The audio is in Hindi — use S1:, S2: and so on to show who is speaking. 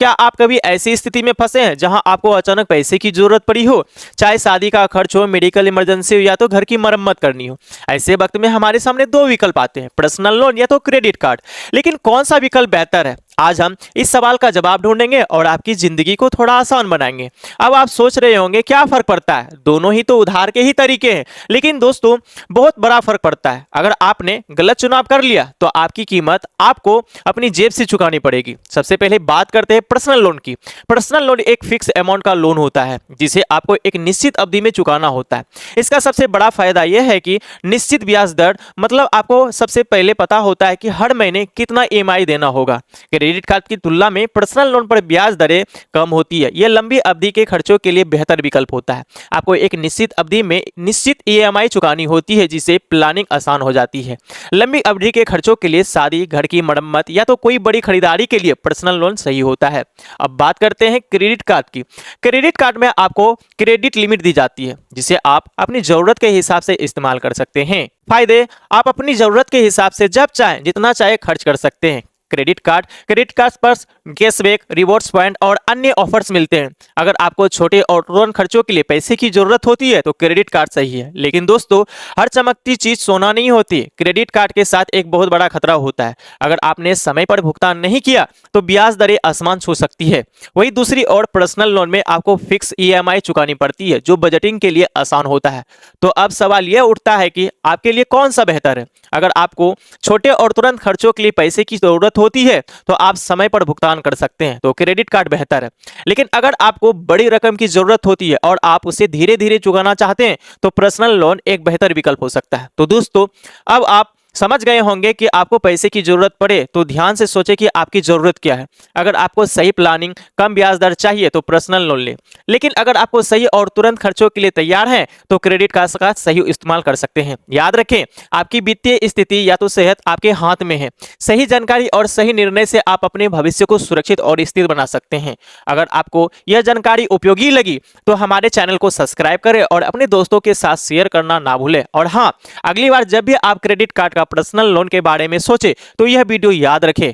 S1: क्या आप कभी ऐसी स्थिति में फंसे हैं जहां आपको अचानक पैसे की जरूरत पड़ी हो, चाहे शादी का खर्च हो, मेडिकल इमरजेंसी हो या तो घर की मरम्मत करनी हो। ऐसे वक्त में हमारे सामने दो विकल्प आते हैं, पर्सनल लोन या तो क्रेडिट कार्ड। लेकिन कौन सा विकल्प बेहतर है, आज हम इस सवाल का जवाब ढूंढेंगे और आपकी जिंदगी को थोड़ा आसान बनाएंगे। अब आप सोच रहे होंगे क्या फर्क पड़ता है, दोनों ही तो उधार के ही तरीके हैं। लेकिन दोस्तों बहुत बड़ा फर्क पड़ता है। अगर आपने गलत चुनाव कर लिया तो आपकी कीमत आपको अपनी जेब से चुकानी पड़ेगी। सबसे पहले बात करते हैं पर्सनल लोन की। पर्सनल लोन एक फिक्स अमाउंट का लोन होता है जिसे आपको एक निश्चित अवधि में चुकाना होता है। इसका सबसे बड़ा फायदा यह है कि निश्चित ब्याज दर, मतलब आपको सबसे पहले पता होता है कि हर महीने कितना ईएमआई देना होगा। क्रेडिट कार्ड की तुलना में पर्सनल लोन पर ब्याज दरें कम होती है। यह लंबी अवधि के खर्चों के लिए बेहतर विकल्प होता है। आपको एक निश्चित अवधि में निश्चित ईएमआई चुकानी होती है जिससे प्लानिंग आसान हो जाती है। लंबी अवधि के खर्चों के लिए शादी, घर की मरम्मत या तो कोई बड़ी खरीदारी के लिए पर्सनल लोन सही होता है। अब बात करते हैं क्रेडिट कार्ड की। क्रेडिट कार्ड में आपको क्रेडिट लिमिट दी जाती है जिसे आप अपनी जरूरत के हिसाब से इस्तेमाल कर सकते हैं। फायदे, आप अपनी जरूरत के हिसाब से जब चाहे जितना चाहे खर्च कर सकते हैं। क्रेडिट कार्ड पर कैशबैक, रिवॉर्ड्स पॉइंट और अन्य ऑफर्स मिलते हैं। अगर आपको छोटे और तुरंत खर्चों के लिए पैसे की जरूरत होती है तो क्रेडिट कार्ड सही है। लेकिन दोस्तों हर चमकती चीज सोना नहीं होती। क्रेडिट कार्ड के साथ एक बहुत बड़ा खतरा होता है। अगर आपने समय पर भुगतान नहीं किया तो ब्याज दरें आसमान छू सकती है। वही दूसरी ओर पर्सनल लोन में आपको फिक्स ईएमआई चुकानी पड़ती है जो बजटिंग के लिए आसान होता है। तो अब सवाल यह उठता है कि आपके लिए कौन सा बेहतर है। अगर आपको छोटे और तुरंत खर्चों के लिए पैसे की जरूरत होती है तो आप समय पर भुगतान कर सकते हैं तो क्रेडिट कार्ड बेहतर है। लेकिन अगर आपको बड़ी रकम की जरूरत होती है और आप उसे धीरे धीरे चुकाना चाहते हैं तो पर्सनल लोन एक बेहतर विकल्प हो सकता है। तो दोस्तों अब आप समझ गए होंगे कि आपको पैसे की जरूरत पड़े तो ध्यान से सोचें कि आपकी जरूरत क्या है। अगर आपको सही प्लानिंग, कम ब्याज दर चाहिए तो पर्सनल लोन लें। लेकिन अगर आपको सही और तुरंत खर्चों के लिए तैयार हैं तो क्रेडिट कार्ड का सही इस्तेमाल कर सकते हैं। याद रखें, आपकी वित्तीय स्थिति या तो सेहत आपके हाथ में है। सही जानकारी और सही निर्णय से आप अपने भविष्य को सुरक्षित और स्थिर बना सकते हैं। अगर आपको यह जानकारी उपयोगी लगी तो हमारे चैनल को सब्सक्राइब करें और अपने दोस्तों के साथ शेयर करना ना भूलें। और हाँ, अगली बार जब भी आप क्रेडिट कार्ड पर्सनल लोन के बारे में सोचे तो यह वीडियो याद रखें।